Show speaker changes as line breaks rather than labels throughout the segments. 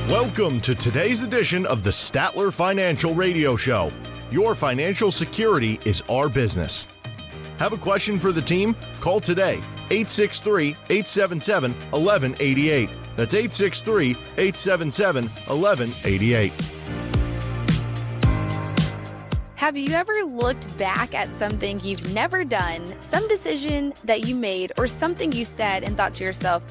Welcome to today's edition of the Statler Financial Radio Show. Your financial security is our business. Have a question for the team? Call today, 863-877-1188. That's 863-877-1188.
Have you ever looked back at something you've never done, some decision that you made, or something you said and thought to yourself,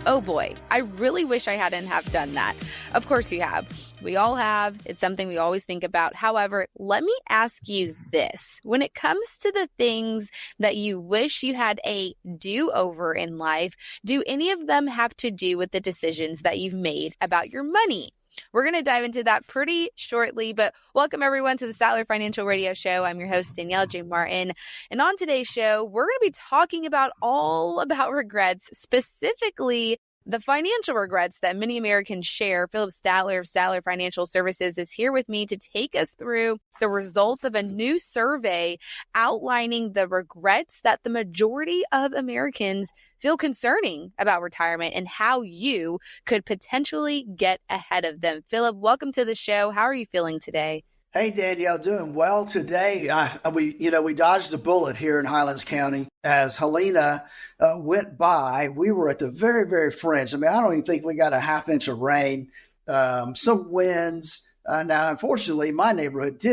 oh boy, I really wish I hadn't have done that? Of course you have. We all have. It's something we always think about. However, let me ask you this. When it comes to the things that you wish you had a do-over in life, do any of them have to do with the decisions that you've made about your money? We're going to dive into that pretty shortly, but welcome everyone to the Statler Financial Radio Show. I'm your host, Danielle J. Martin. And on today's show, we're going to be talking about all about regrets, specifically the financial regrets that many Americans share. Phillip Statler of Statler Financial Services is here with me to take us through the results of a new survey outlining the regrets that the majority of Americans feel concerning about retirement and how you could potentially get ahead of them. Phillip, welcome to the show. How are you feeling today?
Hey, Danielle, doing well today. We dodged a bullet here in Highlands County. As Helena went by, we were at the very, very fringe. I don't even think we got a half inch of rain, some winds. Now, unfortunately, my neighborhood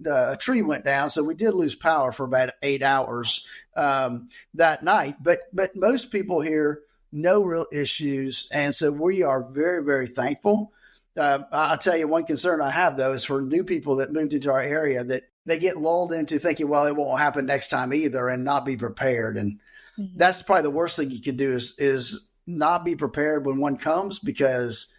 a tree went down, so we did lose power for about 8 hours that night. But most people here, no real issues. And so we are very, very thankful. I'll tell you, one concern I have, though, is for new people that moved into our area that they get lulled into thinking, well, it won't happen next time either, and not be prepared. And that's probably the worst thing you can do is not be prepared when one comes, because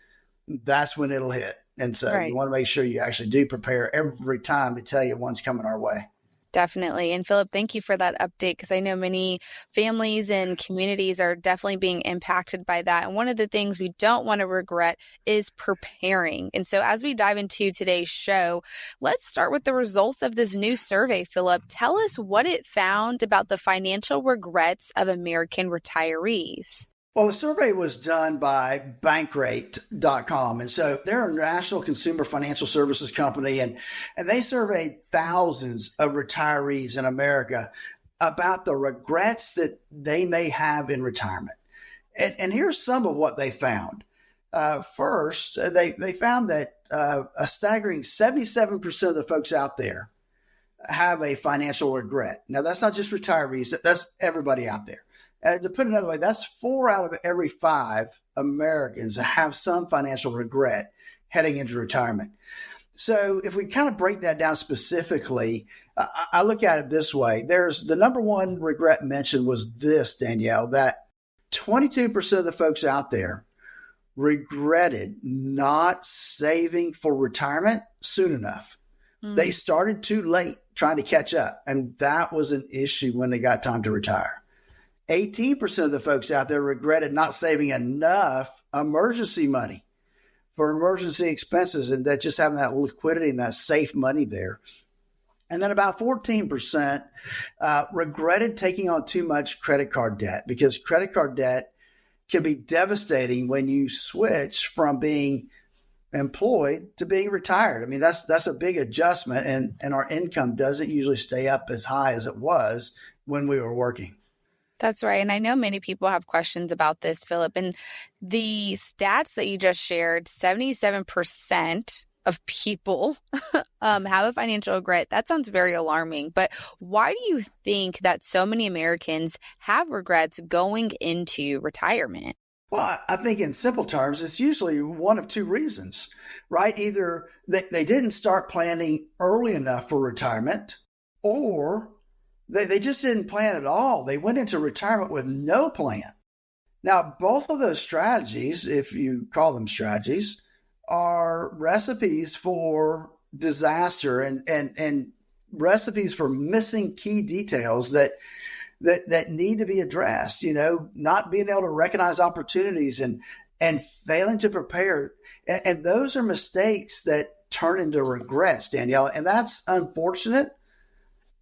that's when it'll hit. And so You want to make sure you actually do prepare every time to tell you one's coming our way.
Definitely. And Phillip, thank you for that update, because I know many families and communities are definitely being impacted by that. And one of the things we don't want to regret is preparing. And so as we dive into today's show, let's start with the results of this new survey. Phillip, tell us what it found about the financial regrets of American retirees.
Well, the survey was done by Bankrate.com. And so they're a national consumer financial services company, and they surveyed thousands of retirees in America about the regrets that they may have in retirement. And here's some of what they found. First, they found that a staggering 77% of the folks out there have a financial regret. Now, that's not just retirees. That's everybody out there. To put it another way, that's 4 out of every 5 Americans that have some financial regret heading into retirement. So if we kind of break that down specifically, I look at it this way. There's the number one regret mentioned was this, Danielle, that 22% of the folks out there regretted not saving for retirement soon enough. They started too late trying to catch up, and that was an issue when they got time to retire. 18% of the folks out there regretted not saving enough emergency money for emergency expenses, and that just having that liquidity and that safe money there. And then about 14% regretted taking on too much credit card debt, because credit card debt can be devastating when you switch from being employed to being retired. That's a big adjustment, and our income doesn't usually stay up as high as it was when we were working.
That's right. And I know many people have questions about this, Phillip. And the stats that you just shared, 77% of people have a financial regret. That sounds very alarming. But why do you think that so many Americans have regrets going into retirement?
Well, I think in simple terms, it's usually one of two reasons, right? Either they didn't start planning early enough for retirement, or they just didn't plan at all. They went into retirement with no plan. Now, both of those strategies, if you call them strategies, are recipes for disaster and recipes for missing key details that need to be addressed. Not being able to recognize opportunities and failing to prepare. And those are mistakes that turn into regrets, Danielle. And that's unfortunate.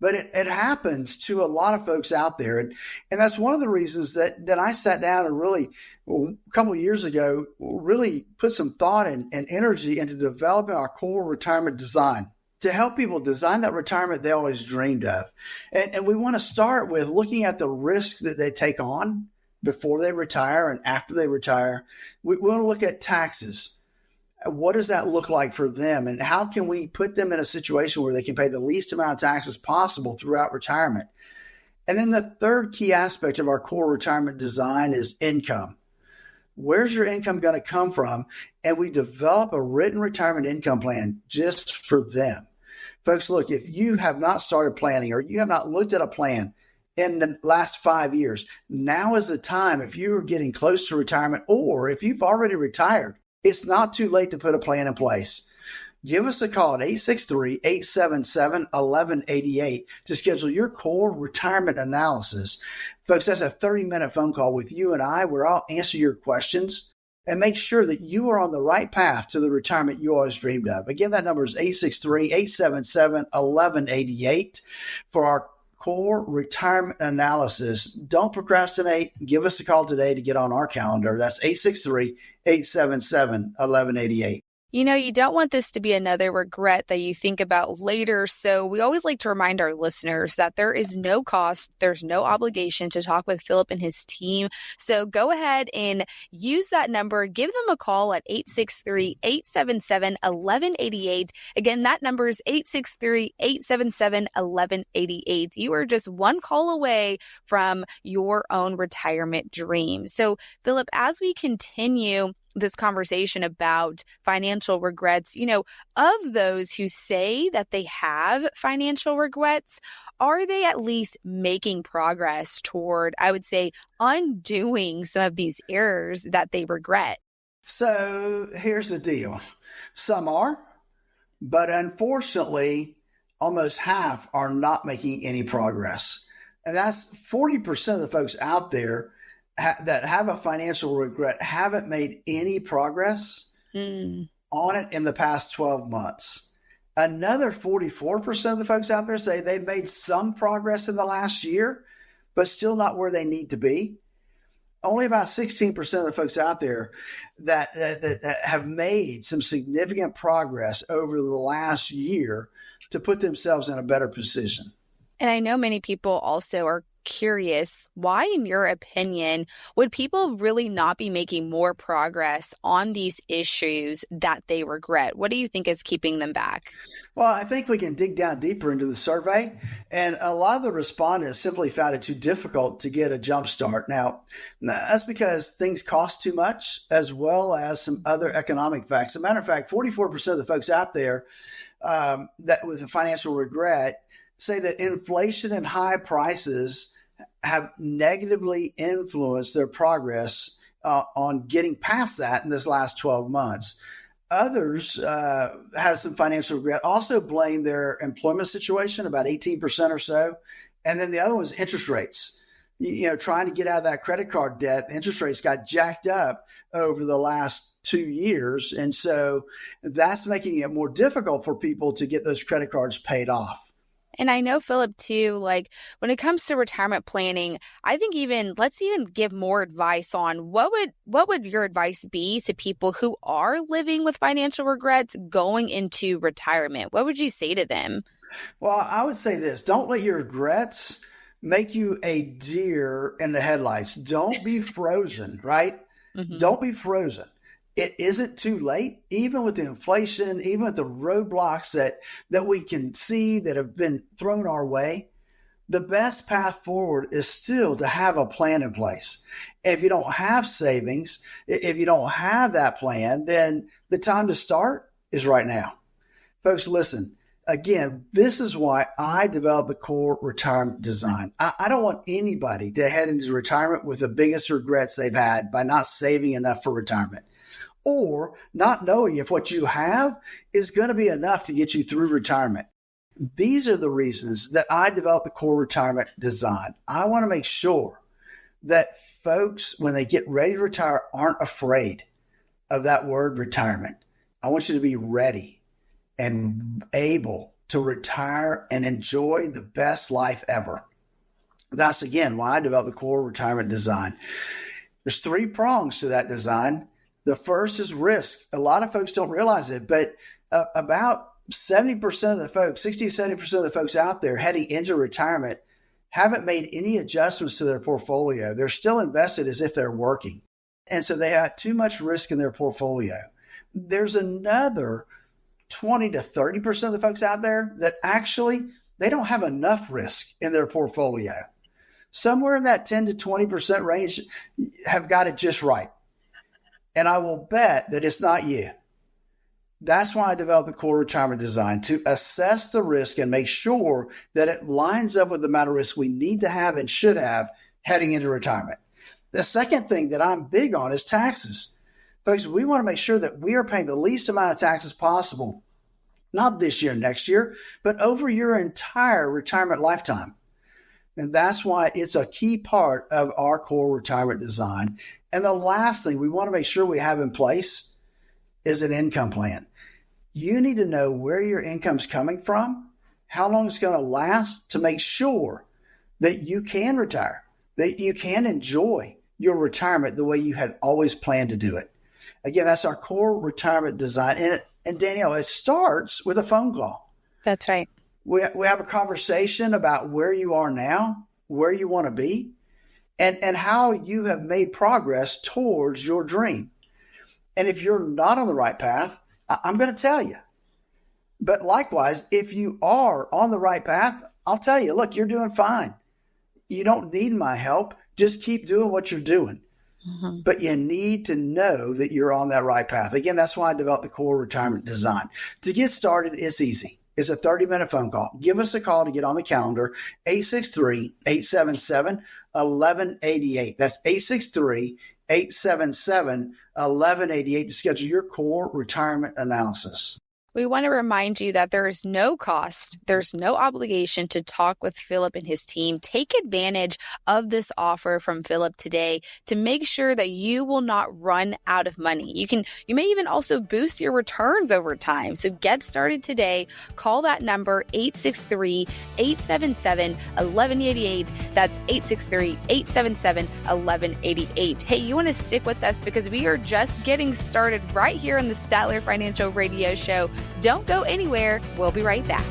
But it happens to a lot of folks out there. And that's one of the reasons that I sat down and really, a couple of years ago, really put some thought and energy into developing our core retirement design to help people design that retirement they always dreamed of. And we want to start with looking at the risk that they take on before they retire and after they retire. We want to look at taxes. What does that look like for them? And how can we put them in a situation where they can pay the least amount of taxes possible throughout retirement? And then the third key aspect of our core retirement design is income. Where's your income going to come from? And we develop a written retirement income plan just for them. Folks, look, if you have not started planning or you have not looked at a plan in the last 5 years, now is the time. If you're getting close to retirement or if you've already retired, it's not too late to put a plan in place. Give us a call at 863-877-1188 to schedule your core retirement analysis. Folks, that's a 30-minute phone call with you and I where I'll answer your questions and make sure that you are on the right path to the retirement you always dreamed of. Again, that number is 863-877-1188 for our core retirement analysis. Don't procrastinate. Give us a call today to get on our calendar. That's 863-877-1188.
You know, you don't want this to be another regret that you think about later. So we always like to remind our listeners that there is no cost, there's no obligation to talk with Phillip and his team. So go ahead and use that number. Give them a call at 863-877-1188. Again, that number is 863-877-1188. You are just one call away from your own retirement dream. So Phillip, as we continue this conversation about financial regrets, you know, of those who say that they have financial regrets, are they at least making progress toward, I would say, undoing some of these errors that they regret?
So here's the deal. Some are, but unfortunately, almost half are not making any progress. And that's 40% of the folks out there that have a financial regret haven't made any progress on it in the past 12 months. Another 44% of the folks out there say they've made some progress in the last year, but still not where they need to be. Only about 16% of the folks out there that have made some significant progress over the last year to put themselves in a better position.
And I know many people also are curious, why, in your opinion, would people really not be making more progress on these issues that they regret? What do you think is keeping them back?
Well, I think we can dig down deeper into the survey, and a lot of the respondents simply found it too difficult to get a jump start. Now, that's because things cost too much, as well as some other economic facts. As a matter of fact, 44% of the folks out there that with a financial regret say that inflation and high prices have negatively influenced their progress on getting past that in this last 12 months. Others have some financial regret, also blame their employment situation, about 18% or so. And then the other one is interest rates. You know, trying to get out of that credit card debt, interest rates got jacked up over the last 2 years. And so that's making it more difficult for people to get those credit cards paid off.
And I know, Phillip, too, like when it comes to retirement planning, I think let's even give more advice on what would your advice be to people who are living with financial regrets going into retirement? What would you say to them?
Well, I would say this: don't let your regrets make you a deer in the headlights. Don't be frozen, right? Mm-hmm. Don't be frozen. It isn't too late, even with the inflation, even with the roadblocks that we can see that have been thrown our way. The best path forward is still to have a plan in place. If you don't have savings, if you don't have that plan, then the time to start is right now. Folks, listen, again, this is why I developed the core retirement design. I don't want anybody to head into retirement with the biggest regrets they've had by not saving enough for retirement, or not knowing if what you have is going to be enough to get you through retirement. These are the reasons that I developed the core retirement design. I want to make sure that folks, when they get ready to retire, aren't afraid of that word retirement. I want you to be ready and able to retire and enjoy the best life ever. That's, again, why I developed the core retirement design. There's 3 prongs to that design. The first is risk. A lot of folks don't realize it, but about 70% of the folks, 60, 70% of the folks out there heading into retirement haven't made any adjustments to their portfolio. They're still invested as if they're working. And so they have too much risk in their portfolio. There's another 20 to 30% of the folks out there that actually, they don't have enough risk in their portfolio. Somewhere in that 10 to 20% range have got it just right. And I will bet that it's not you. That's why I developed the core retirement design, to assess the risk and make sure that it lines up with the amount of risk we need to have and should have heading into retirement. The second thing that I'm big on is taxes. Folks, we want to make sure that we are paying the least amount of taxes possible, not this year, next year, but over your entire retirement lifetime. And that's why it's a key part of our core retirement design. And the last thing we want to make sure we have in place is an income plan. You need to know where your income's coming from, how long it's going to last, to make sure that you can retire, that you can enjoy your retirement the way you had always planned to do it. Again, that's our core retirement design. And Danielle, it starts with a phone call.
That's right.
We have a conversation about where you are now, where you want to be, and how you have made progress towards your dream. And if you're not on the right path, I'm going to tell you. But likewise, if you are on the right path, I'll tell you, look, you're doing fine. You don't need my help. Just keep doing what you're doing. Mm-hmm. But you need to know that you're on that right path. Again, that's why I developed the core retirement design. To get started, it's easy. It's a 30-minute phone call. Give us a call to get on the calendar, 863-877-1188. That's 863-877-1188 to schedule your core retirement analysis.
We want to remind you that there is no cost, there's no obligation to talk with Phillip and his team. Take advantage of this offer from Phillip today to make sure that you will not run out of money. You may even also boost your returns over time. So get started today. Call that number 863-877-1188. That's 863-877-1188. Hey, you want to stick with us because we are just getting started right here on the Statler Financial Radio Show. Don't go anywhere. We'll be right back.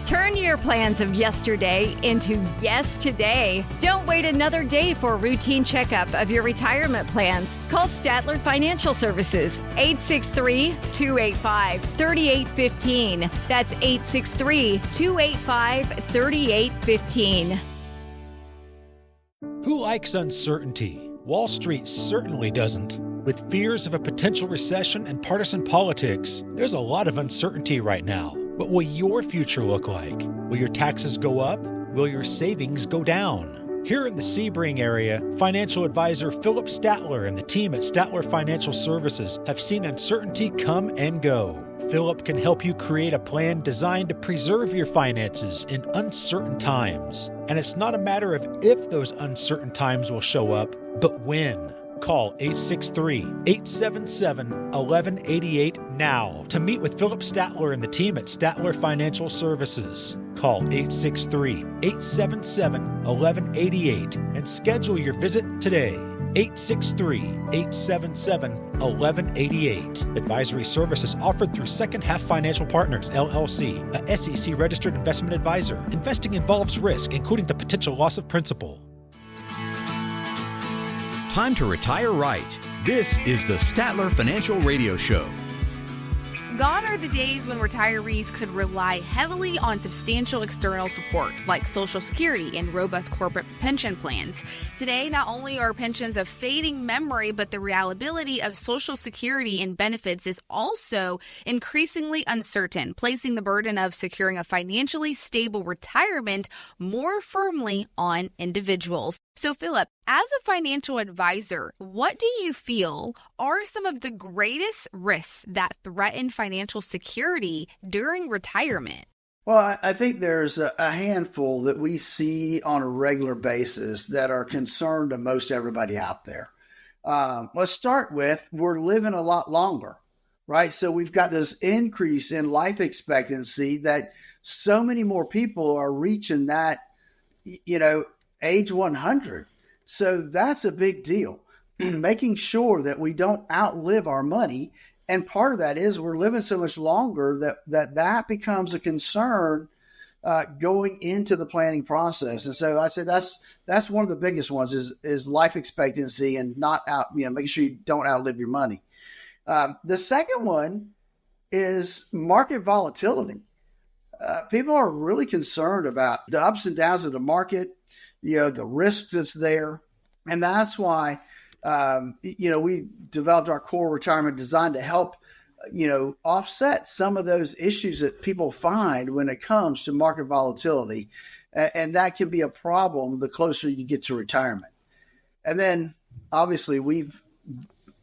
Turn your plans of yesterday into yes today. Don't wait another day for a routine checkup of your retirement plans. Call Statler Financial Services, 863-285-3815. That's 863-285-3815.
Who likes uncertainty? Wall Street certainly doesn't. With fears of a potential recession and partisan politics, there's a lot of uncertainty right now. What will your future look like? Will your taxes go up? Will your savings go down? Here in the Sebring area, financial advisor Phillip Statler and the team at Statler Financial Services have seen uncertainty come and go. Phillip can help you create a plan designed to preserve your finances in uncertain times. And it's not a matter of if those uncertain times will show up, but when. Call 863-877-1188 now to meet with Phillip Statler and the team at Statler Financial Services. Call 863-877-1188 and schedule your visit today. 863-877-1188. Advisory services offered through Second Half Financial Partners, LLC, a SEC-registered investment advisor. Investing involves risk, including the potential loss of principal.
Time to retire right. This is the Statler Financial Radio Show.
Gone are the days when retirees could rely heavily on substantial external support like Social Security and robust corporate pension plans. Today, not only are pensions a fading memory, but the reliability of Social Security and benefits is also increasingly uncertain, placing the burden of securing a financially stable retirement more firmly on individuals. So, Phillip, as a financial advisor, what do you feel are some of the greatest risks that threaten financial security during retirement?
Well, I think there's a handful that we see on a regular basis that are concerned to most everybody out there. Let's start with we're living a lot longer. right? So we've got this increase in life expectancy that so many more people are reaching that, age 100. So that's a big deal. Making sure that we don't outlive our money. And part of that is we're living so much longer that becomes a concern going into the planning process. And so I say that's one of the biggest ones is life expectancy and not making sure you don't outlive your money. The second one is market volatility. People are really concerned about the ups and downs of the market, the risk that's there. And that's why, we developed our core retirement design to help, offset some of those issues that people find when it comes to market volatility. And that can be a problem the closer you get to retirement. And then obviously we've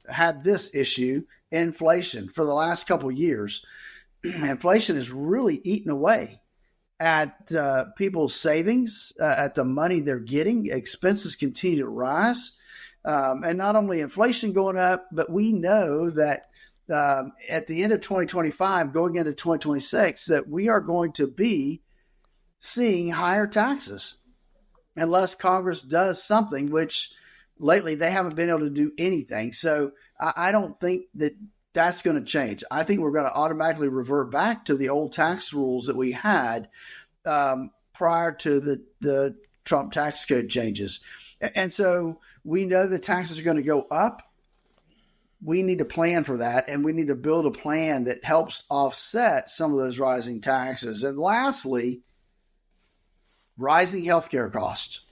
had this issue, inflation, for the last couple of years. Inflation is really eaten away at people's savings, at the money they're getting. Expenses continue to rise. And not only inflation going up, but we know that at the end of 2025, going into 2026, that we are going to be seeing higher taxes unless Congress does something, which lately they haven't been able to do anything. So I don't think that's going to change. I think we're going to automatically revert back to the old tax rules that we had prior to the Trump tax code changes. And so we know the taxes are going to go up. We need to plan for that, and we need to build a plan that helps offset some of those rising taxes. And lastly, rising healthcare costs.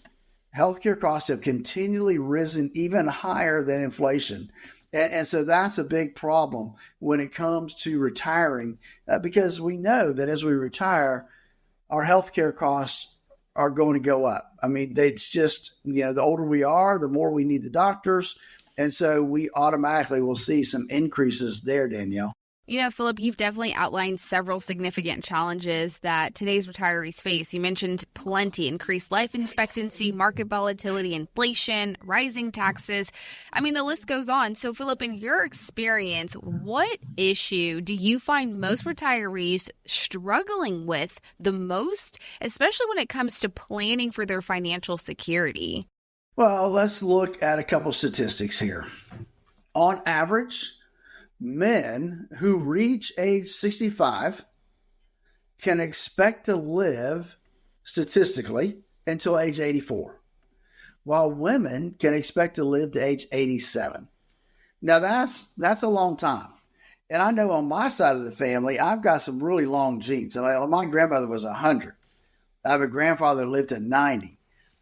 Healthcare costs have continually risen even higher than inflation. And so that's a big problem when it comes to retiring, because we know that as we retire, our healthcare costs are going to go up. I mean, it's just, the older we are, the more we need the doctors. And so we automatically will see some increases there, Danielle.
Phillip, you've definitely outlined several significant challenges that today's retirees face. You mentioned plenty: increased life expectancy, market volatility, inflation, rising taxes. I mean, the list goes on. So, Phillip, in your experience, what issue do you find most retirees struggling with the most, especially when it comes to planning for their financial security?
Well, let's look at a couple statistics here. On average, men who reach age 65 can expect to live statistically until age 84, while women can expect to live to age 87. Now that's a long time. And I know on my side of the family, I've got some really long genes. And my grandmother was 100. I have a grandfather who lived to 90.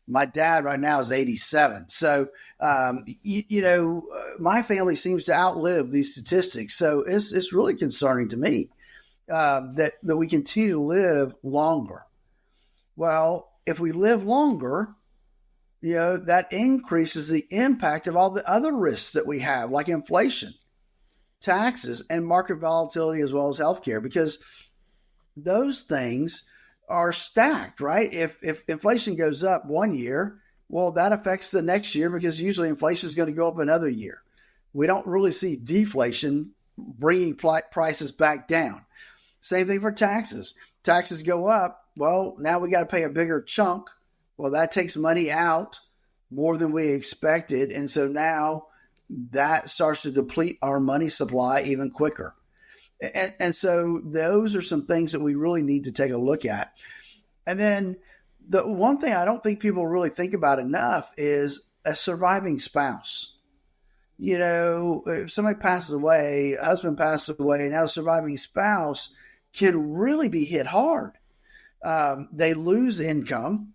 My dad right now is 87. So, my family seems to outlive these statistics. So it's really concerning to me that we continue to live longer. Well, if we live longer, that increases the impact of all the other risks that we have, like inflation, taxes, and market volatility, as well as healthcare, because those things are stacked, right? If inflation goes up one year, well, that affects the next year because usually inflation is going to go up another year. We don't really see deflation bringing prices back down. Same thing for taxes. Taxes go up. Well, now we got to pay a bigger chunk. Well, that takes money out more than we expected. And so now that starts to deplete our money supply even quicker. And so those are some things that we really need to take a look at. And then the one thing I don't think people really think about enough is a surviving spouse. If somebody passes away, a husband passes away, now a surviving spouse can really be hit hard. They lose income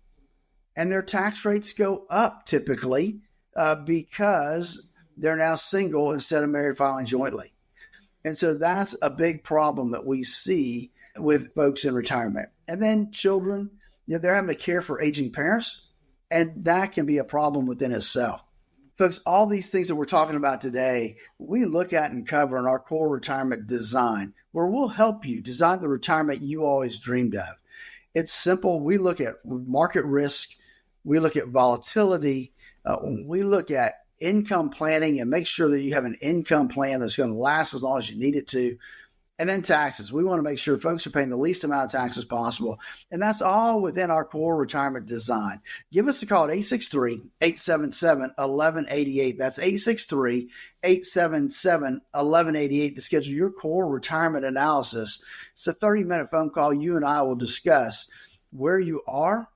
and their tax rates go up typically because they're now single instead of married filing jointly. And so that's a big problem that we see with folks in retirement. And then children, they're having to care for aging parents, and that can be a problem within itself. Folks, all these things that we're talking about today, we look at and cover in our core retirement design, where we'll help you design the retirement you always dreamed of. It's simple. We look at market risk. We look at volatility. We look at income planning and make sure that you have an income plan that's going to last as long as you need it to. And then taxes. We want to make sure folks are paying the least amount of taxes possible. And that's all within our core retirement design. Give us a call at 863-877-1188. That's 863-877-1188 to schedule your core retirement analysis. It's a 30-minute phone call. You and I will discuss where you are,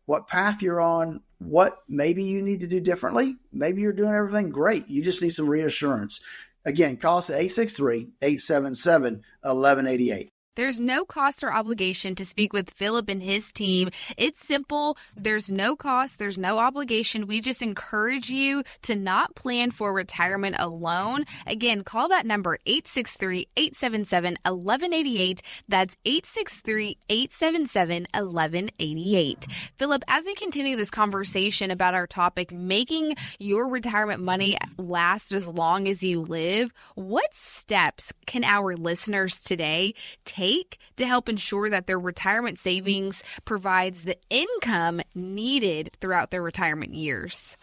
what path you're on, what maybe you need to do differently. Maybe you're doing everything great. You just need some reassurance. Again, call us at 863-877-1188.
There's no cost or obligation to speak with Phillip and his team. It's simple. There's no cost. There's no obligation. We just encourage you to not plan for retirement alone. Again, call that number 863-877-1188. That's 863-877-1188. Phillip, as we continue this conversation about our topic, making your retirement money last as long as you live, what steps can our listeners today take to help ensure that their retirement savings provides the income needed throughout their retirement years?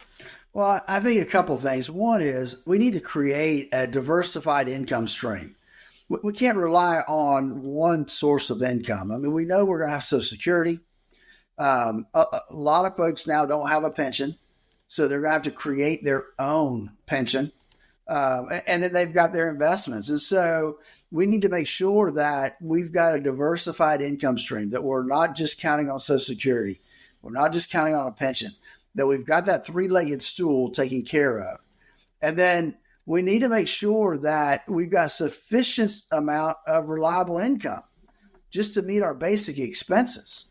Well, I think a couple of things. One is we need to create a diversified income stream. We can't rely on one source of income. I mean, we know we're going to have Social Security. A lot of folks now don't have a pension, so they're going to have to create their own pension. And then they've got their investments. And so we need to make sure that we've got a diversified income stream, that we're not just counting on Social Security. We're not just counting on a pension, that we've got that three-legged stool taken care of. And then we need to make sure that we've got sufficient amount of reliable income just to meet our basic expenses.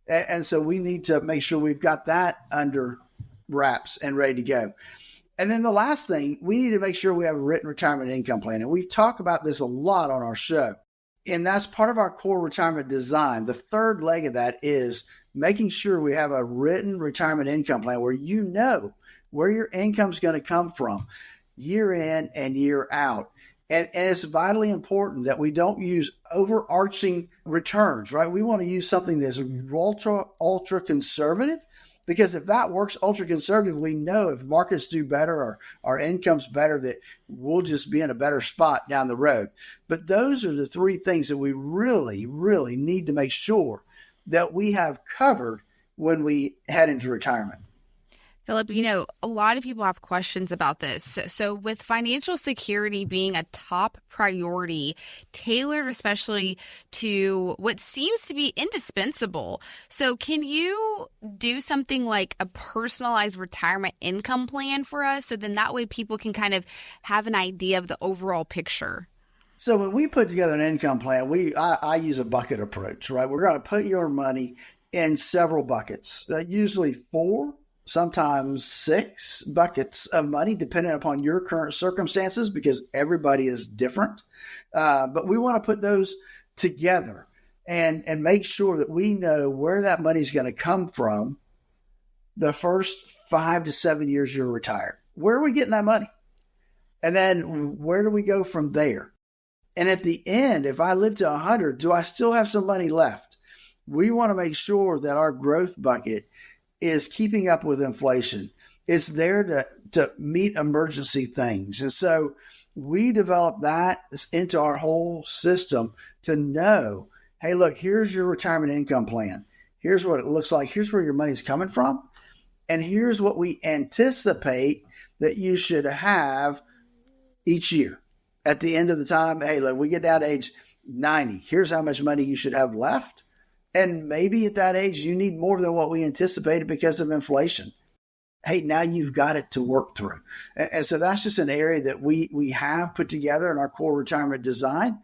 And so we need to make sure we've got that under wraps and ready to go. And then the last thing, we need to make sure we have a written retirement income plan. And we've talked about this a lot on our show. And that's part of our core retirement design. The third leg of that is making sure we have a written retirement income plan where you know where your income is going to come from year in and year out. And it's vitally important that we don't use overarching returns, right? We want to use something that's ultra conservative. Because if that works ultra conservative, we know if markets do better or our income's better, that we'll just be in a better spot down the road. But those are the three things that we really, really need to make sure that we have covered when we head into retirement.
Phillip, a lot of people have questions about this. So with financial security being a top priority, tailored especially to what seems to be indispensable. So can you do something like a personalized retirement income plan for us? So then that way people can kind of have an idea of the overall picture.
So when we put together an income plan, I use a bucket approach, right? We're going to put your money in several buckets, usually 4, sometimes 6 buckets of money, depending upon your current circumstances, because everybody is different. But we want to put those together and make sure that we know where that money is going to come from the first 5 to 7 years you're retired. Where are we getting that money? And then where do we go from there? And at the end, if I live to 100, do I still have some money left? We want to make sure that our growth bucket is keeping up with inflation. It's there to meet emergency things. And so we develop that into our whole system to know, hey, look, here's your retirement income plan. Here's what it looks like. Here's where your money's coming from. And here's what we anticipate that you should have each year. At the end of the time, hey, look, we get down to age 90. Here's how much money you should have left. And maybe at that age, you need more than what we anticipated because of inflation. Hey, now you've got it to work through. And so that's just an area that we have put together in our core retirement design,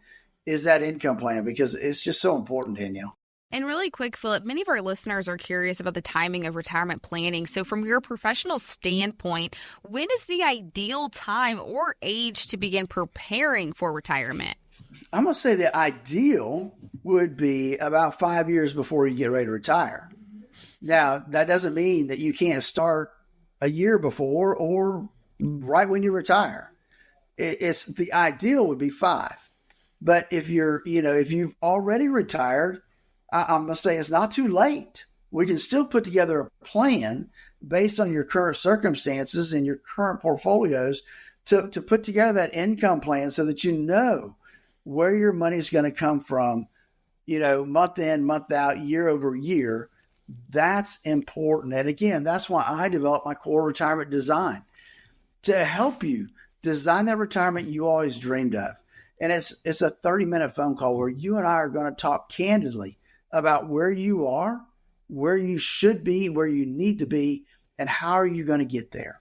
is that income plan, because it's just so important, Danielle.
And really quick, Phillip, many of our listeners are curious about the timing of retirement planning. So from your professional standpoint, when is the ideal time or age to begin preparing for retirement?
I'm going to say the ideal would be about 5 years before you get ready to retire. Now, that doesn't mean that you can't start a year before or right when you retire. It's the ideal would be 5. But if you've already retired, I'm going to say it's not too late. We can still put together a plan based on your current circumstances and your current portfolios to put together that income plan so that you know where your money is going to come from, month in, month out, year over year. That's important. And again, that's why I developed my core retirement design to help you design that retirement you always dreamed of. And it's a 30-minute phone call where you and I are going to talk candidly about where you are, where you should be, where you need to be, and how are you going to get there.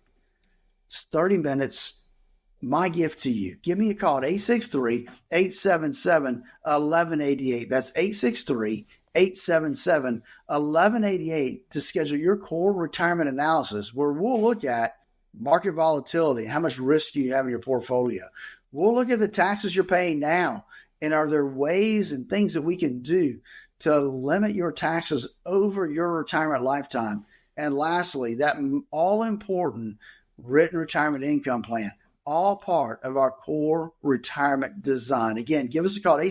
It's 30 minutes. My gift to you. Give me a call at 863-877-1188. That's 863-877-1188 to schedule your core retirement analysis, where we'll look at market volatility, how much risk do you have in your portfolio. We'll look at the taxes you're paying now, and are there ways and things that we can do to limit your taxes over your retirement lifetime. And lastly, that all-important written retirement income plan, all part of our core retirement design. Again, give us a call at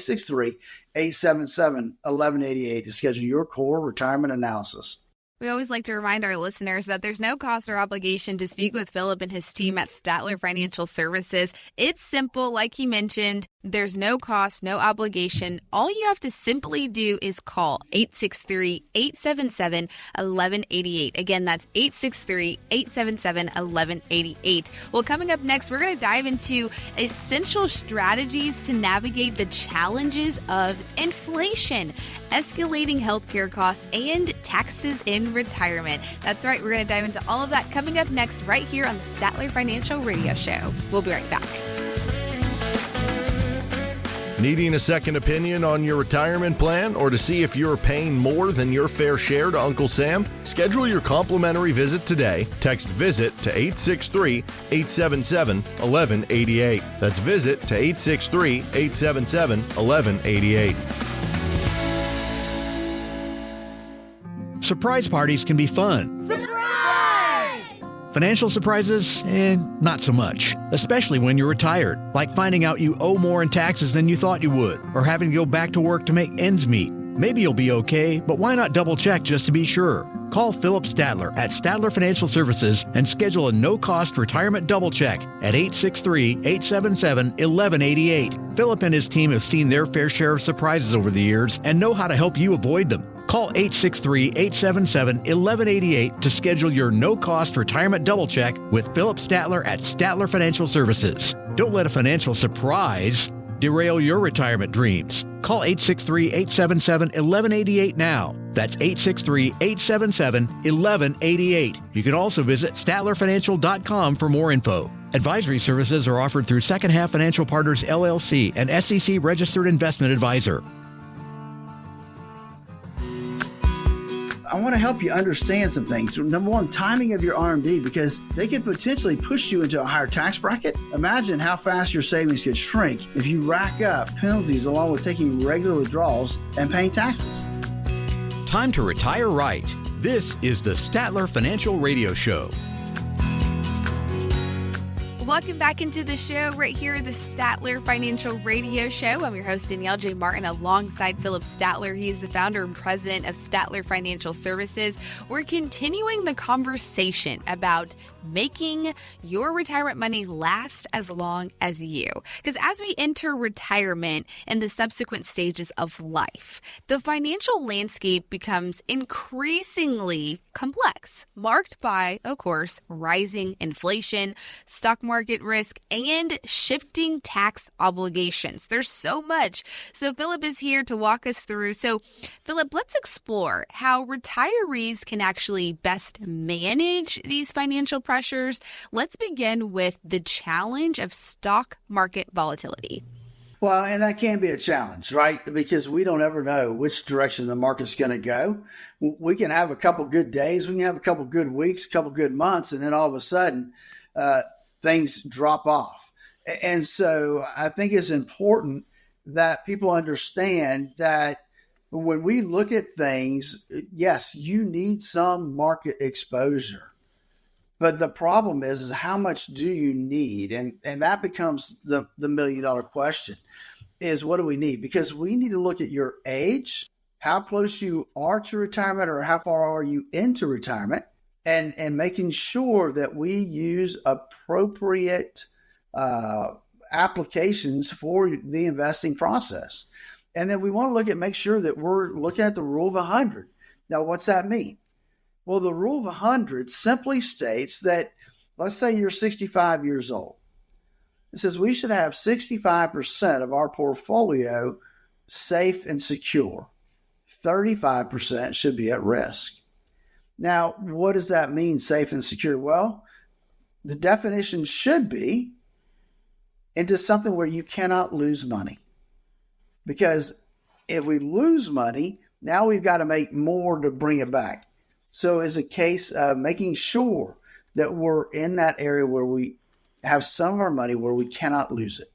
863-877-1188 to schedule your core retirement analysis.
We always like to remind our listeners that there's no cost or obligation to speak with Phillip and his team at Statler Financial Services. It's simple, like he mentioned. There's no cost, no obligation. All you have to simply do is call 863-877-1188. Again, that's 863-877-1188. Well, coming up next, we're going to dive into essential strategies to navigate the challenges of inflation, escalating healthcare costs, and taxes in retirement. That's right. We're going to dive into all of that coming up next right here on the Statler Financial Radio Show. We'll be right back.
Needing a second opinion on your retirement plan or to see if you're paying more than your fair share to Uncle Sam? Schedule your complimentary visit today. Text VISIT to 863-877-1188. That's VISIT to 863-877-1188.
Surprise parties can be fun.
Surprise!
Financial surprises, not so much, especially when you're retired, like finding out you owe more in taxes than you thought you would, or having to go back to work to make ends meet. Maybe you'll be okay, but why not double check just to be sure? Call Phillip Statler at Statler Financial Services and schedule a no-cost retirement double check at 863-877-1188. Phillip and his team have seen their fair share of surprises over the years and know how to help you avoid them. Call 863-877-1188 to schedule your no-cost retirement double check with Phillip Statler at Statler Financial Services. Don't let a financial surprise derail your retirement dreams. Call 863-877-1188 now. That's 863-877-1188. You can also visit StatlerFinancial.com for more info. Advisory services are offered through Second Half Financial Partners, LLC, an SEC registered investment advisor.
I want to help you understand some things. Number one, timing of your RMD, because they could potentially push you into a higher tax bracket. Imagine how fast your savings could shrink if you rack up penalties along with taking regular withdrawals and paying taxes.
Time to retire right. This is the Statler Financial Radio Show.
Welcome back into the show right here, the Statler Financial Radio Show. I'm your host, Danielle J. Martin, alongside Phillip Statler. He is the founder and president of Statler Financial Services. We're continuing the conversation about making your retirement money last as long as you. Because as we enter retirement and the subsequent stages of life, the financial landscape becomes increasingly complex, marked by, of course, rising inflation, stock market risk, and shifting tax obligations. There's so much. So Phillip is here to walk us through. So Phillip, let's explore how retirees can actually best manage these financial pressures. Let's begin with the challenge of stock market volatility.
Well, and that can be a challenge, right? Because we don't ever know which direction the market's going to go. We can have a couple good days, we can have a couple good weeks, a couple good months, and then all of a sudden things drop off. And so I think it's important that people understand that when we look at things, yes, you need some market exposure. But the problem is how much do you need? And that becomes the million-dollar question, is what do we need? Because we need to look at your age, how close you are to retirement or how far are you into retirement, and making sure that we use appropriate applications for the investing process. And then we want to make sure that we're looking at the rule of 100. Now, what's that mean? Well, the rule of 100 simply states that, let's say you're 65 years old. It says we should have 65% of our portfolio safe and secure. 35% should be at risk. Now, what does that mean, safe and secure? Well, the definition should be into something where you cannot lose money. Because if we lose money, now we've got to make more to bring it back. So it's a case of making sure that we're in that area where we have some of our money where we cannot lose it.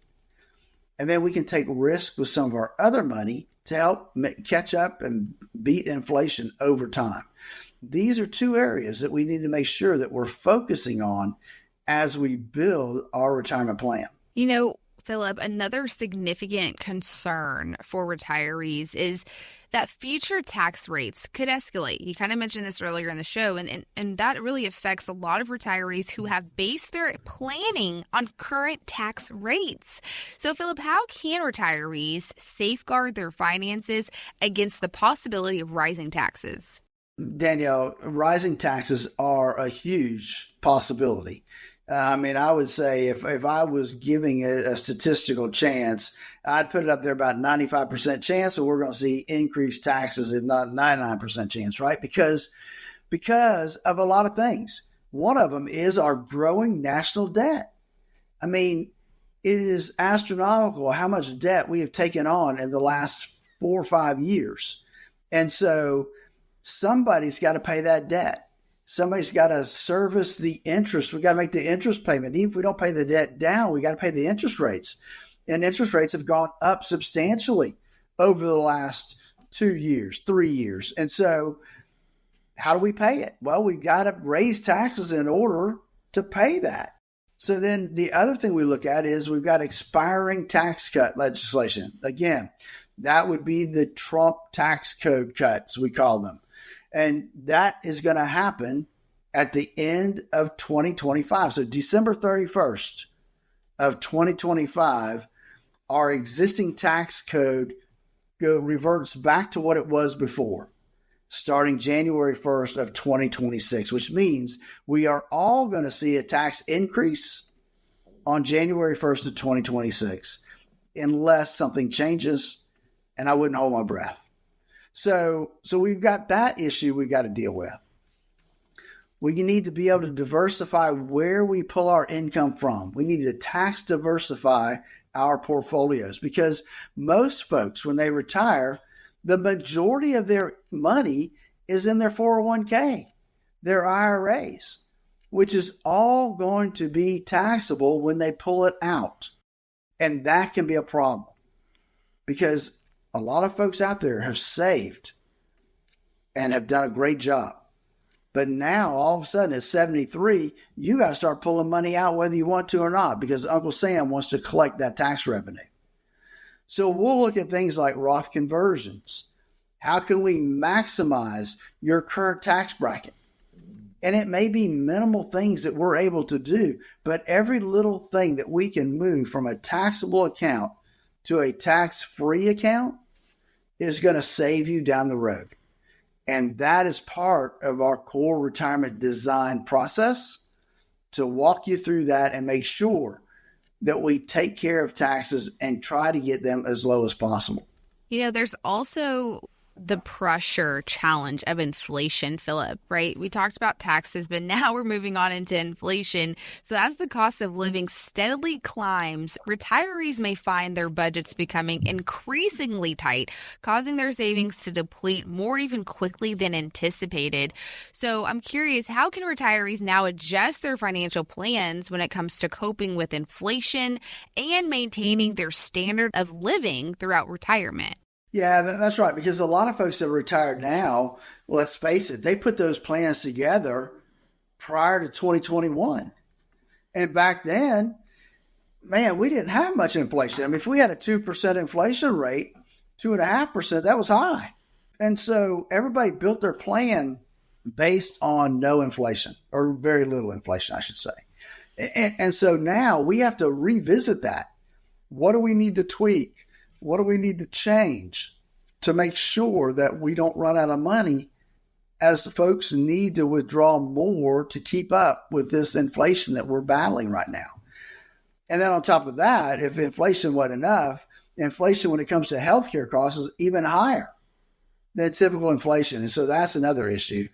And then we can take risk with some of our other money to help catch up and beat inflation over time. These are two areas that we need to make sure that we're focusing on as we build our retirement plan.
You know, Phillip, another significant concern for retirees is that future tax rates could escalate. You kind of mentioned this earlier in the show, and that really affects a lot of retirees who have based their planning on current tax rates. So, Phillip, how can retirees safeguard their finances against the possibility of rising taxes?
Danielle, rising taxes are a huge possibility. I would say if I was giving it a statistical chance, I'd put it up there about 95% chance that we're going to see increased taxes, if not 99% chance, right? Because of a lot of things. One of them is our growing national debt. It is astronomical how much debt we have taken on in the last 4 or 5 years. And so somebody's got to pay that debt. Somebody's got to service the interest. We got to make the interest payment. Even if we don't pay the debt down, we got to pay the interest rates. And interest rates have gone up substantially over the last 2 years, 3 years. And so how do we pay it? Well, we got to raise taxes in order to pay that. So then the other thing we look at is we've got expiring tax cut legislation. Again, that would be the Trump tax code cuts, we call them. And that is going to happen at the end of 2025. So December 31st of 2025, our existing tax code reverts back to what it was before, starting January 1st of 2026, which means we are all going to see a tax increase on January 1st of 2026, unless something changes, and I wouldn't hold my breath. So we've got that issue we've got to deal with. We need to be able to diversify where we pull our income from. We need to tax diversify our portfolios because most folks, when they retire, the majority of their money is in their 401k, their IRAs, which is all going to be taxable when they pull it out. And that can be a problem because a lot of folks out there have saved and have done a great job. But now, all of a sudden, at 73, you got to start pulling money out whether you want to or not because Uncle Sam wants to collect that tax revenue. So we'll look at things like Roth conversions. How can we maximize your current tax bracket? And it may be minimal things that we're able to do, but every little thing that we can move from a taxable account to a tax-free account is going to save you down the road. And that is part of our core retirement design process to walk you through that and make sure that we take care of taxes and try to get them as low as possible.
You know, there's also the pressure challenge of inflation, Phillip, right? We talked about taxes, but now we're moving on into inflation. So as the cost of living steadily climbs, retirees may find their budgets becoming increasingly tight, causing their savings to deplete more even quickly than anticipated. So I'm curious, how can retirees now adjust their financial plans when it comes to coping with inflation and maintaining their standard of living throughout retirement?
Yeah, that's right. Because a lot of folks that are retired now, let's face it, they put those plans together prior to 2021. And back then, man, we didn't have much inflation. If we had a 2% inflation rate, 2.5%, that was high. And so everybody built their plan based on no inflation, or very little inflation, I should say. And so now we have to revisit that. What do we need to tweak? What do we need to change to make sure that we don't run out of money as folks need to withdraw more to keep up with this inflation that we're battling right now? And then on top of that, if inflation wasn't enough, inflation when it comes to healthcare costs is even higher than typical inflation. And so that's another issue.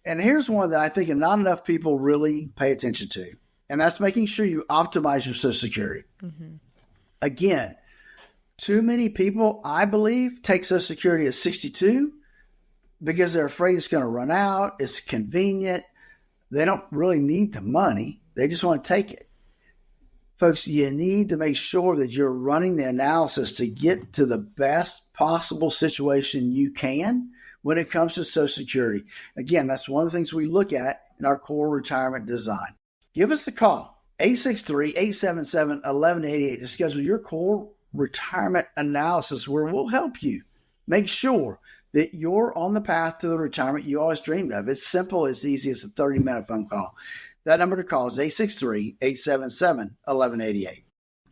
And here's one that I think not enough people really pay attention to, and that's making sure you optimize your Social Security. Mm-hmm. Again, too many people, I believe, take Social Security at 62 because they're afraid it's going to run out. It's convenient. They don't really need the money. They just want to take it. Folks, you need to make sure that you're running the analysis to get to the best possible situation you can when it comes to Social Security. Again, that's one of the things we look at in our core retirement design. Give us a call, 863-877-1188, to schedule your core retirement analysis, where we'll help you make sure that you're on the path to the retirement you always dreamed of. It's simple, it's easy, it's a 30-minute phone call. That number to call is 863-877-1188.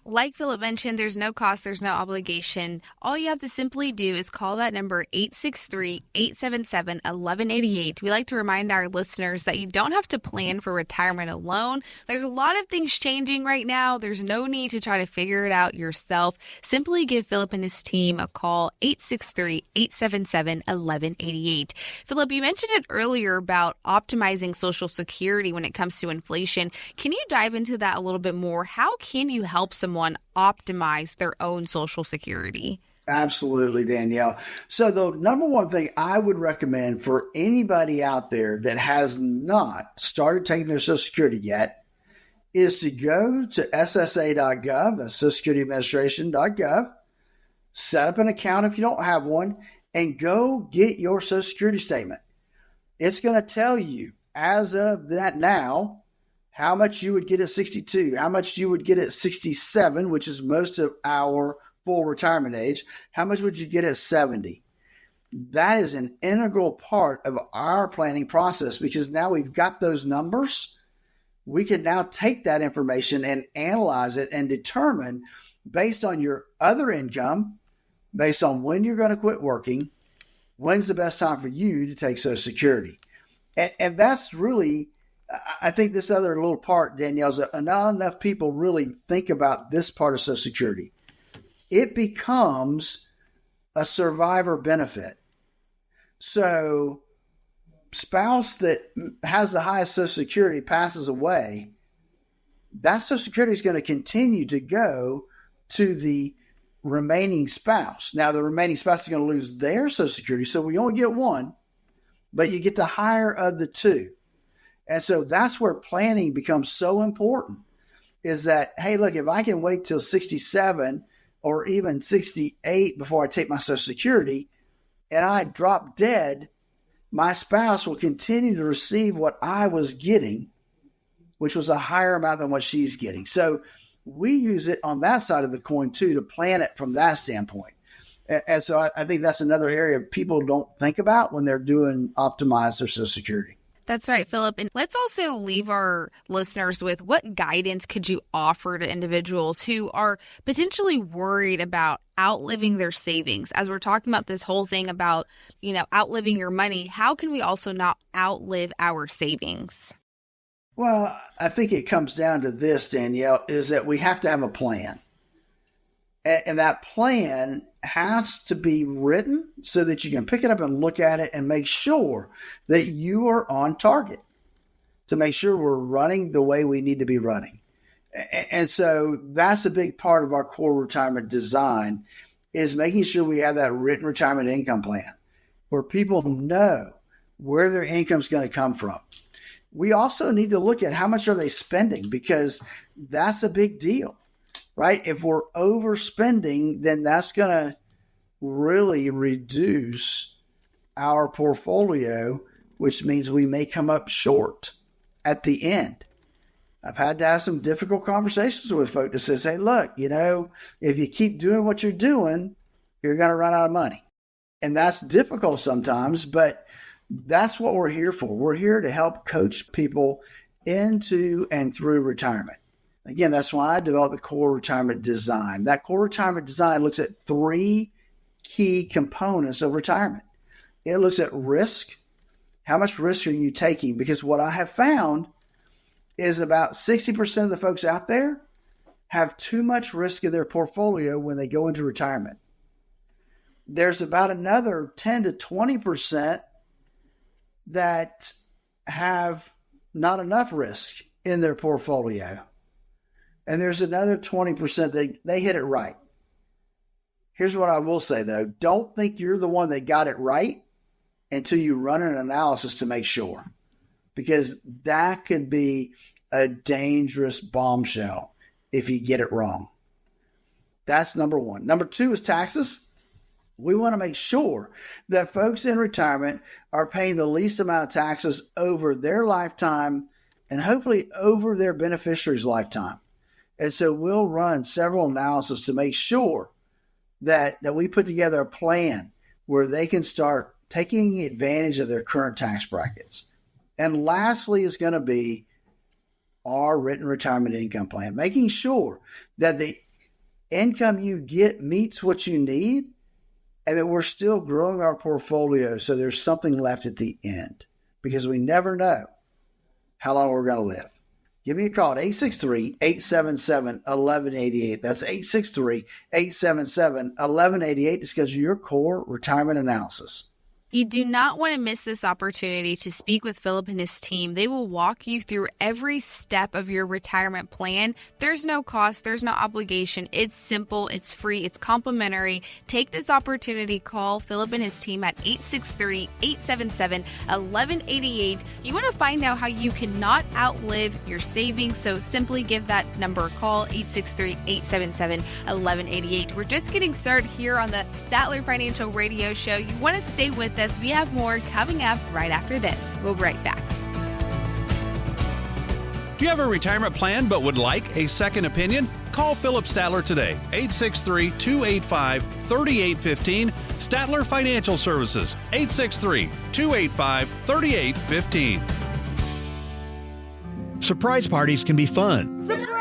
Like Phillip mentioned, there's no cost, there's no obligation. All you have to simply do is call that number, 863-877-1188. We like to remind our listeners that you don't have to plan for retirement alone. There's a lot of things changing right now. There's no need to try to figure it out yourself. Simply give Phillip and his team a call, 863-877-1188. Phillip, you mentioned it earlier about optimizing Social Security when it comes to inflation. Can you dive into that a little bit more? How can you help someone optimize their own Social Security?
Absolutely, Danielle. So the number one thing I would recommend for anybody out there that has not started taking their Social Security yet is to go to SSA.gov, that's Social Security Administration.gov, set up an account if you don't have one, and go get your Social Security statement. It's going to tell you, as of that now, how much you would get at 62, how much you would get at 67, which is most of our full retirement age, how much would you get at 70? That is an integral part of our planning process, because now we've got those numbers. We can now take that information and analyze it and determine, based on your other income, based on when you're going to quit working, when's the best time for you to take Social Security. And that's really, I think, this other little part, Danielle, is that not enough people really think about this part of Social Security. It becomes a survivor benefit. So spouse that has the highest Social Security passes away, that Social Security is going to continue to go to the remaining spouse. Now, the remaining spouse is going to lose their Social Security, so we only get one, but you get the higher of the two. And so that's where planning becomes so important, is that, hey, look, if I can wait till 67 or even 68 before I take my Social Security and I drop dead, my spouse will continue to receive what I was getting, which was a higher amount than what she's getting. So we use it on that side of the coin too, to plan it from that standpoint. And so I think that's another area people don't think about when they're doing optimize their Social Security.
That's right, Phillip. And let's also leave our listeners with, what guidance could you offer to individuals who are potentially worried about outliving their savings? As we're talking about this whole thing about, outliving your money, how can we also not outlive our savings?
Well, I think it comes down to this, Danielle, is that we have to have a plan. And that plan has to be written so that you can pick it up and look at it and make sure that you are on target, to make sure we're running the way we need to be running. And so that's a big part of our core retirement design, is making sure we have that written retirement income plan where people know where their income is going to come from. We also need to look at how much are they spending, because that's a big deal. Right? If we're overspending, then that's going to really reduce our portfolio, which means we may come up short at the end. I've had to have some difficult conversations with folks that says, hey, look, if you keep doing what you're doing, you're going to run out of money. And that's difficult sometimes, but That's what we're here for. We're here to help coach people into and through retirement. Again, that's why I developed the core retirement design. That core retirement design looks at 3 key components of retirement. It looks at risk. How much risk are you taking? Because what I have found is about 60% of the folks out there have too much risk in their portfolio when they go into retirement. There's about another 10 to 20% that have not enough risk in their portfolio. And there's another 20% they hit it right. Here's what I will say, though. Don't think you're the one that got it right until you run an analysis to make sure, because that could be a dangerous bombshell if you get it wrong. That's number one. Number 2 is taxes. We want to make sure that folks in retirement are paying the least amount of taxes over their lifetime and hopefully over their beneficiary's lifetime. And so we'll run several analyses to make sure that we put together a plan where they can start taking advantage of their current tax brackets. And lastly is going to be our written retirement income plan, making sure that the income you get meets what you need and that we're still growing our portfolio so there's something left at the end, because we never know how long we're going to live. Give me a call at 863-877-1188. That's 863-877-1188 to schedule your core retirement analysis.
You do not want to miss this opportunity to speak with Phillip and his team. They will walk you through every step of your retirement plan. There's no cost. There's no obligation. It's simple. It's free. It's complimentary. Take this opportunity. Call Phillip and his team at 863-877-1188. You want to find out how you cannot outlive your savings, so simply give that number a call, 863-877-1188. We're just getting started here on the Statler Financial Radio Show. You want to stay with us. We have more coming up right after this. We'll be right back.
Do you have a retirement plan but would like a second opinion? Call Phillip Statler today, 863-285-3815. Statler Financial Services, 863-285-3815.
Surprise parties can be fun.
Surprise!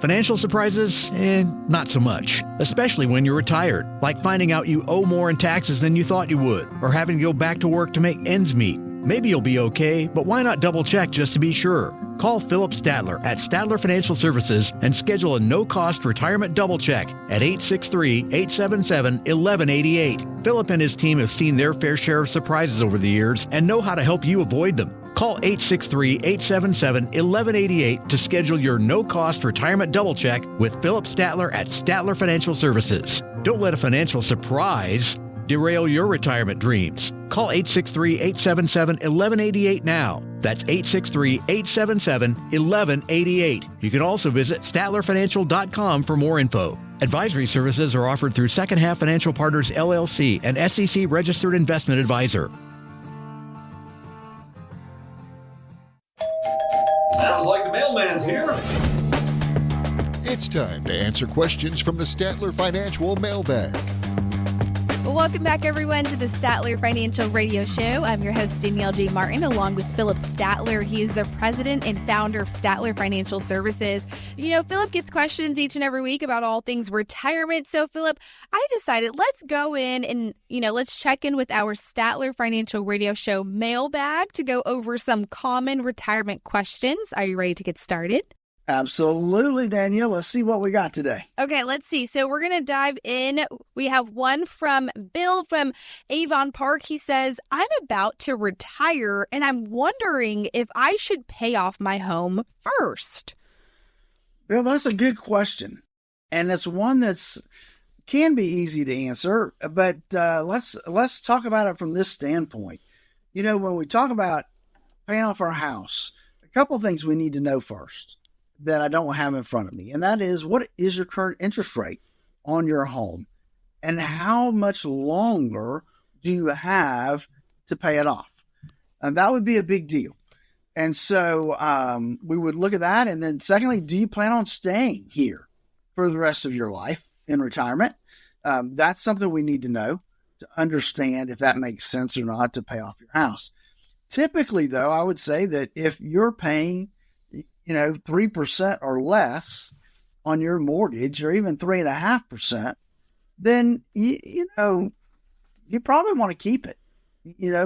Financial surprises, not so much, especially when you're retired, like finding out you owe more in taxes than you thought you would, or having to go back to work to make ends meet. Maybe you'll be okay, but why not double check just to be sure? Call Phillip Statler at Statler Financial Services and schedule a no-cost retirement double check at 863-877-1188. Phillip and his team have seen their fair share of surprises over the years and know how to help you avoid them. Call 863-877-1188 to schedule your no-cost retirement double check with Phillip Statler at Statler Financial Services. Don't let a financial surprise derail your retirement dreams. Call 863-877-1188 now. That's 863-877-1188. You can also visit StatlerFinancial.com for more info. Advisory services are offered through Second Half Financial Partners, LLC, an SEC registered investment advisor.
Sounds like the mailman's here.
It's time to answer questions from the Statler Financial Mailbag.
Welcome back, everyone, to the Statler Financial Radio Show. I'm your host, Danielle J. Martin, along with Phillip Statler. He is the president and founder of Statler Financial Services. You know, Phillip gets questions each and every week about all things retirement. So, Phillip, I decided let's go in and, let's check in with our Statler Financial Radio Show mailbag to go over some common retirement questions. Are you ready to get started?
Absolutely, Danielle. Let's see what we got today.
Okay, let's see. So we're going to dive in. We have one from Bill from Avon Park. He says, I'm about to retire and I'm wondering if I should pay off my home first.
Bill, that's a good question. And it's one that's can be easy to answer, but let's talk about it from this standpoint. When we talk about paying off our house, a couple of things we need to know first that I don't have in front of me. And that is, what is your current interest rate on your home? And how much longer do you have to pay it off? And that would be a big deal. And so we would look at that. And then secondly, do you plan on staying here for the rest of your life in retirement? That's something we need to know to understand if that makes sense or not to pay off your house. Typically, though, I would say that if you're paying, 3% or less on your mortgage, or even 3.5%, then you probably want to keep it,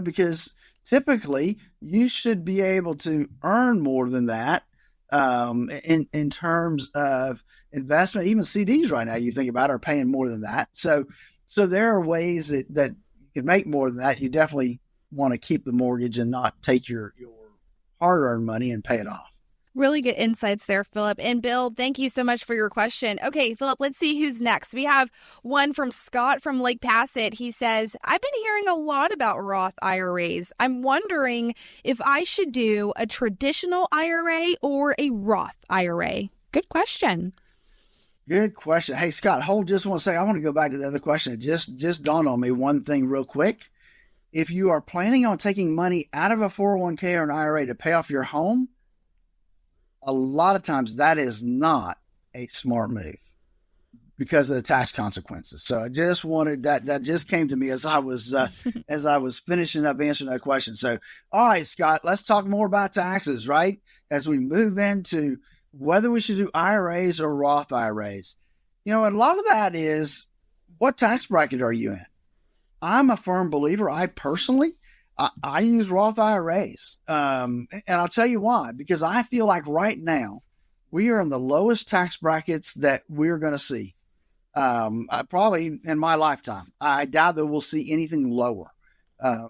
because typically you should be able to earn more than that in terms of investment. Even CDs right now, you think about, are paying more than that. So there are ways that you can make more than that. You definitely want to keep the mortgage and not take your hard-earned money and pay it off.
Really good insights there, Phillip. And Bill, thank you so much for your question. Okay, Phillip, let's see who's next. We have one from Scott from Lake Passett. He says, I've been hearing a lot about Roth IRAs. I'm wondering if I should do a traditional IRA or a Roth IRA. Good question.
Good question. Hey, Scott, hold just one second. I want to go back to the other question. It just dawned on me one thing real quick. If you are planning on taking money out of a 401k or an IRA to pay off your home, a lot of times that is not a smart move because of the tax consequences. So I just wanted that just came to me as I was finishing up answering that question. So, all right, Scott, let's talk more about taxes, right? As we move into whether we should do IRAs or Roth IRAs. A lot of that is, what tax bracket are you in? I'm a firm believer. I personally use Roth IRAs. And I'll tell you why, because I feel like right now we are in the lowest tax brackets that we're going to see. Probably in my lifetime. I doubt that we'll see anything lower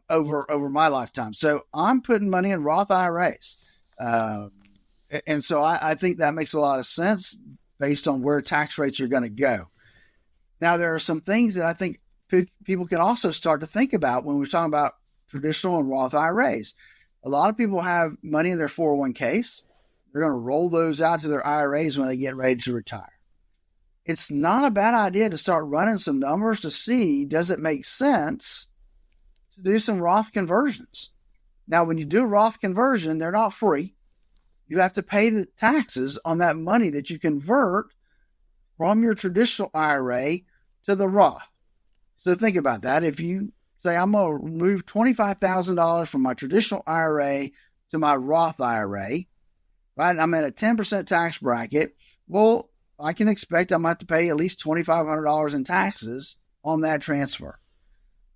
over my lifetime. So I'm putting money in Roth IRAs. And so I think that makes a lot of sense based on where tax rates are going to go. Now, there are some things that I think people can also start to think about when we're talking about traditional and Roth IRAs. A lot of people have money in their 401ks. They're going to roll those out to their IRAs when they get ready to retire. It's not a bad idea to start running some numbers to see, does it make sense to do some Roth conversions? Now, when you do a Roth conversion, they're not free. You have to pay the taxes on that money that you convert from your traditional IRA to the Roth. So think about that. If you say, I'm going to move $25,000 from my traditional IRA to my Roth IRA, right? I'm at a 10% tax bracket. Well, I can expect I'm going to have to pay at least $2,500 in taxes on that transfer.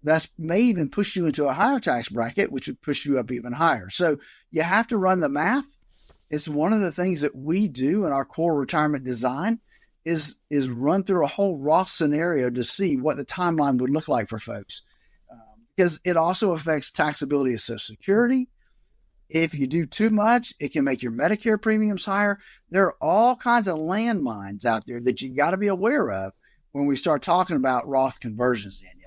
That may even push you into a higher tax bracket, which would push you up even higher. So you have to run the math. It's one of the things that we do in our core retirement design is run through a whole Roth scenario to see what the timeline would look like for folks. Because it also affects taxability of Social Security. If you do too much, it can make your Medicare premiums higher. There are all kinds of landmines out there that you got to be aware of when we start talking about Roth conversions, Danielle.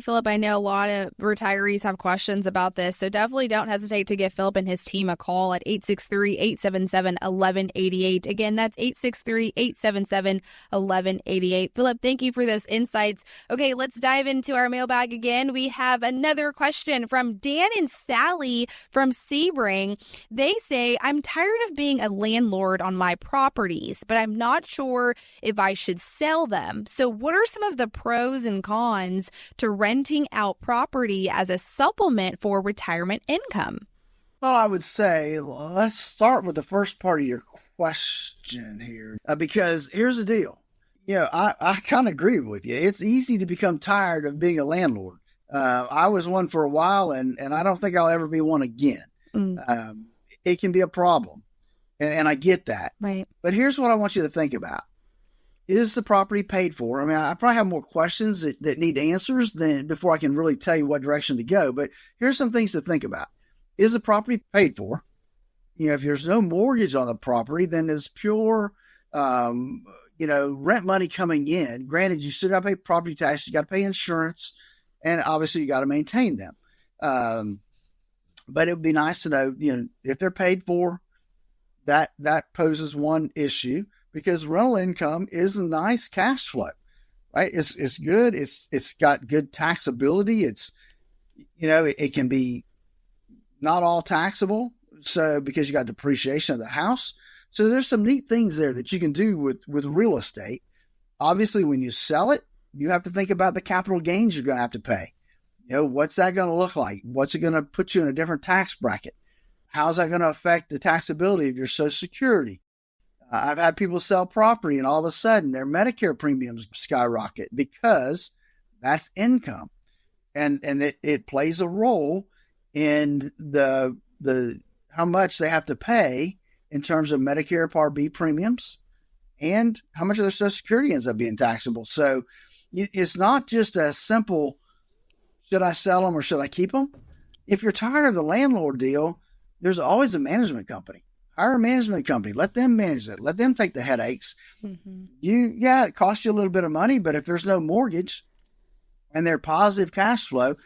Phillip, I know a lot of retirees have questions about this, so definitely don't hesitate to give Phillip and his team a call at 863-877-1188. Again, that's 863-877-1188. Phillip, thank you for those insights. Okay, let's dive into our mailbag again. We have another question from Dan and Sally from Sebring. They say, I'm tired of being a landlord on my properties, but I'm not sure if I should sell them. So what are some of the pros and cons to renting out property as a supplement for retirement income?
Well, I would say let's start with the first part of your question here, because here's the deal. I kind of agree with you. It's easy to become tired of being a landlord. I was one for a while, and I don't think I'll ever be one again. It can be a problem, and I get that.
Right.
But here's what I want you to think about. Is the property paid for? I mean, I probably have more questions that need answers than before I can really tell you what direction to go. But here's some things to think about. Is the property paid for? If there's no mortgage on the property, then it's pure, rent money coming in. Granted, you still got to pay property tax, you got to pay insurance, and obviously you got to maintain them. But it would be nice to know, if they're paid for, that poses one issue. Because rental income is a nice cash flow, right? It's good. It's got good taxability. It can be not all taxable. So because you got depreciation of the house. So there's some neat things there that you can do with real estate. Obviously, when you sell it, you have to think about the capital gains you're going to have to pay. What's that going to look like? What's it going to put you in a different tax bracket? How's that going to affect the taxability of your Social Security? I've had people sell property and all of a sudden their Medicare premiums skyrocket because that's income. And it plays a role in the how much they have to pay in terms of Medicare Part B premiums and how much of their Social Security ends up being taxable. So it's not just a simple, should I sell them or should I keep them? If you're tired of the landlord deal, there's always a management company. Hire a management company. Let them manage it. Let them take the headaches. Mm-hmm. It costs you a little bit of money, but if there's no mortgage and they're positive cash flow,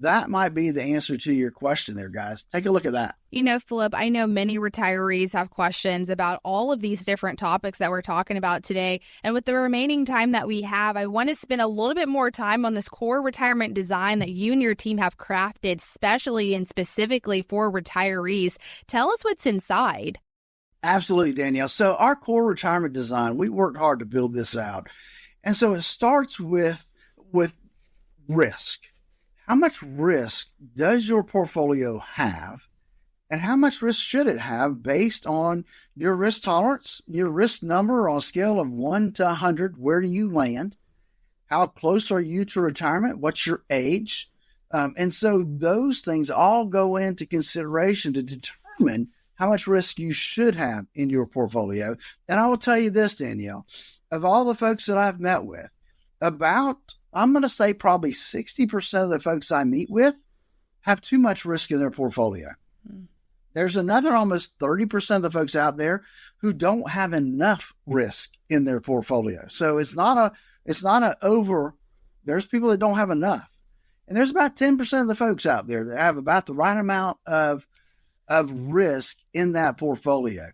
that might be the answer to your question there, guys. Take a look at that.
Phillip, I know many retirees have questions about all of these different topics that we're talking about today. And with the remaining time that we have, I want to spend a little bit more time on this core retirement design that you and your team have crafted, specially and specifically for retirees. Tell us what's inside.
Absolutely, Danielle. So our core retirement design, we worked hard to build this out. And so it starts with risk. How much risk does your portfolio have? And how much risk should it have based on your risk tolerance, your risk number on a scale of 1 to 100? Where do you land? How close are you to retirement? What's your age? And so those things all go into consideration to determine how much risk you should have in your portfolio. And I will tell you this, Danielle, of all the folks that I've met with, I'm going to say probably 60% of the folks I meet with have too much risk in their portfolio. There's another almost 30% of the folks out there who don't have enough risk in their portfolio. So it's not there's people that don't have enough. And there's about 10% of the folks out there that have about the right amount of risk in that portfolio.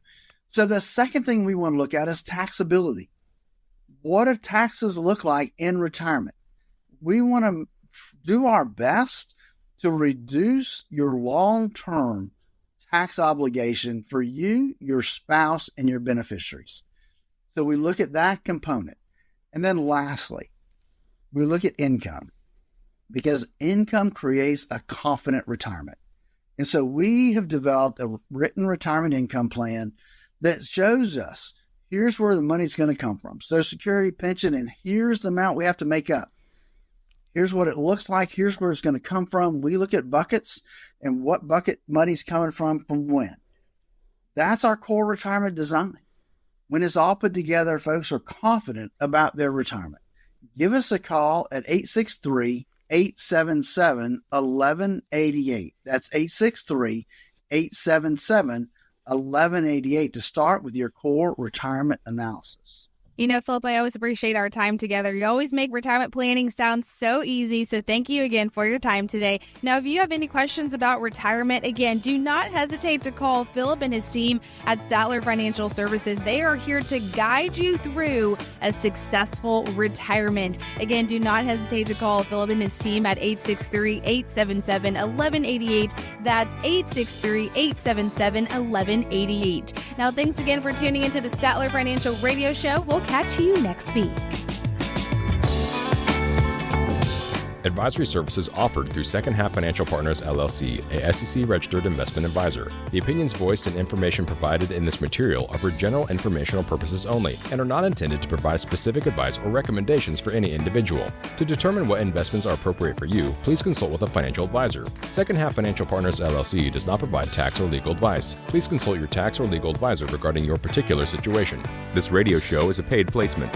So the second thing we want to look at is taxability. What do taxes look like in retirement? We want to do our best to reduce your long-term tax obligation for you, your spouse, and your beneficiaries. So we look at that component. And then lastly, we look at income, because income creates a confident retirement. And so we have developed a written retirement income plan that shows us here's where the money's going to come from. Social Security, pension, and here's the amount we have to make up. Here's what it looks like. Here's where it's going to come from. We look at buckets and what bucket money's coming from when. That's our core retirement design. When it's all put together, folks are confident about their retirement. Give us a call at 863-877-1188. That's 863-877-1188 to start with your core retirement analysis.
Phillip, I always appreciate our time together. You always make retirement planning sound so easy, so thank you again for your time today. Now, if you have any questions about retirement, again, do not hesitate to call Phillip and his team at Statler Financial Services. They are here to guide you through a successful retirement. Again, do not hesitate to call Phillip and his team at 863-877-1188. That's 863-877-1188. Now, thanks again for tuning into the Statler Financial Radio Show. We'll catch you next week.
Advisory services offered through Second Half Financial Partners, LLC, a SEC-registered investment advisor. The opinions voiced and information provided in this material are for general informational purposes only and are not intended to provide specific advice or recommendations for any individual. To determine what investments are appropriate for you, please consult with a financial advisor. Second Half Financial Partners, LLC does not provide tax or legal advice. Please consult your tax or legal advisor regarding your particular situation. This radio show is a paid placement.